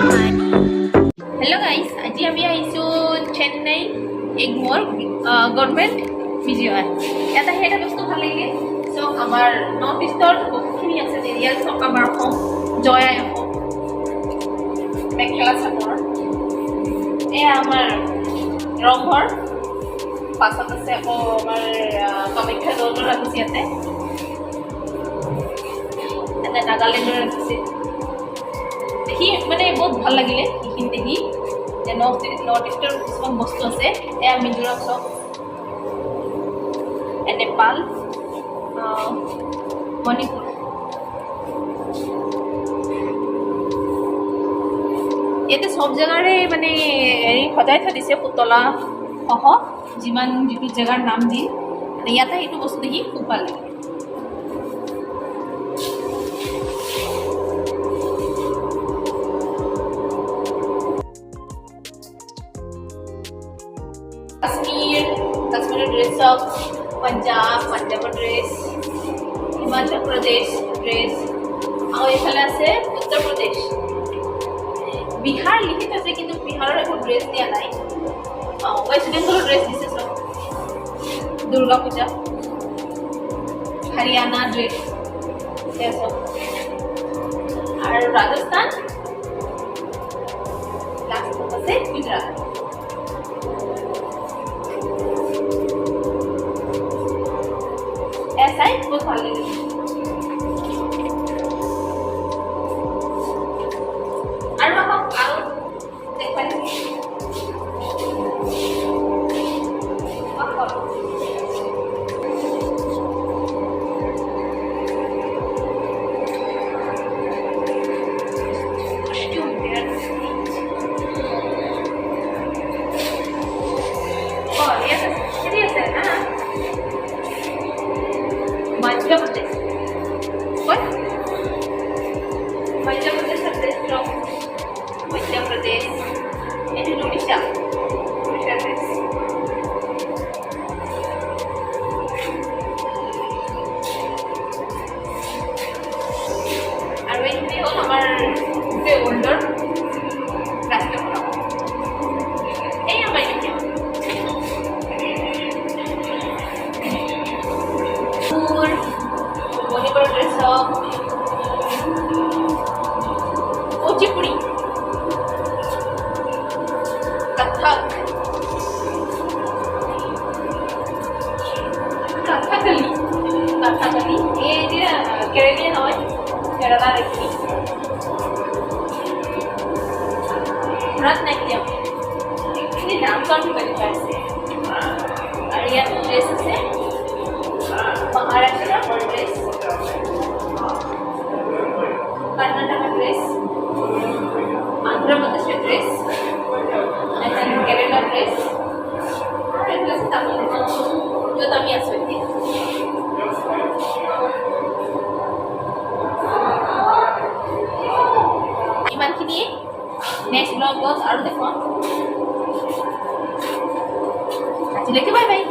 Hello guys, आज আমি আহিছোঁ চেন্নাই এগমোৰ গভৰ্ণমেণ্ট বিজয় এটা হেটা বস্তু ভাল লাগে সব আমাৰ নৰ্থ ইষ্টৰ বহুতখিনি আছে এৰিয়া সব আমাৰ অসম জয় আই অসম মেখেলা চাদৰ এয়া আমাৰ ৰংঘৰ পাছত আছে আকৌ আমাৰ কামাখ্যা দৌলৰ ৰাখিছে ইয়াতে এটা নাগালেণ্ডৰ ৰাখিছে দেখি মানে বহুত ভাল লাগিলে এইখিনি দেখি যে নৰ্থ ইষ্টৰ কিছুমান বস্তু আছে এয়া মিজোৰাম চব নেপাল মণিপুৰ ইয়াতে সব জেগাৰে মানে হেৰি সজাই থৈ দিছে পুতলা সহ যিমান যিটো জেগাৰ নাম দি ইয়াতে এইটো বস্তু দেখি খুব ভাল লাগে Kashmir dress of Punjab dress Himachal Pradesh dress और एफाले आछे उत्तर प्रदेश बिहार लिखित आछे किन्तु बिहारेर एकো ड्रेस दिया नाई वेस्ट बेंगल ड्रेस दिছে सब दुर्गा पूजा हरियाणा ड्रेस ये सब और राजस्थान लास्ट আছে गुजरात ऐसा ही बहुत ভাল লাগে আৰু দেখাই मध्य प्रदेश मध्य प्रदेश मध्य प्रदेश उड़ीसा ड्रेस और ये हल हमार ओल्डर राष्ट्रपति मणिपुर ड्रेस कुचिपुड़ी कथकली ये केरलियन है केरला रखी भरतनाट्यम ये डांस और ये ड्रेस है Maharashtra dress Karnataka dress Andhra Pradesh dress Kerala dress जो तमिल आसोती इमानखिनिয়ে नेक्स्ट ब्लॉग और देखो আজিলৈকে বাই বাই।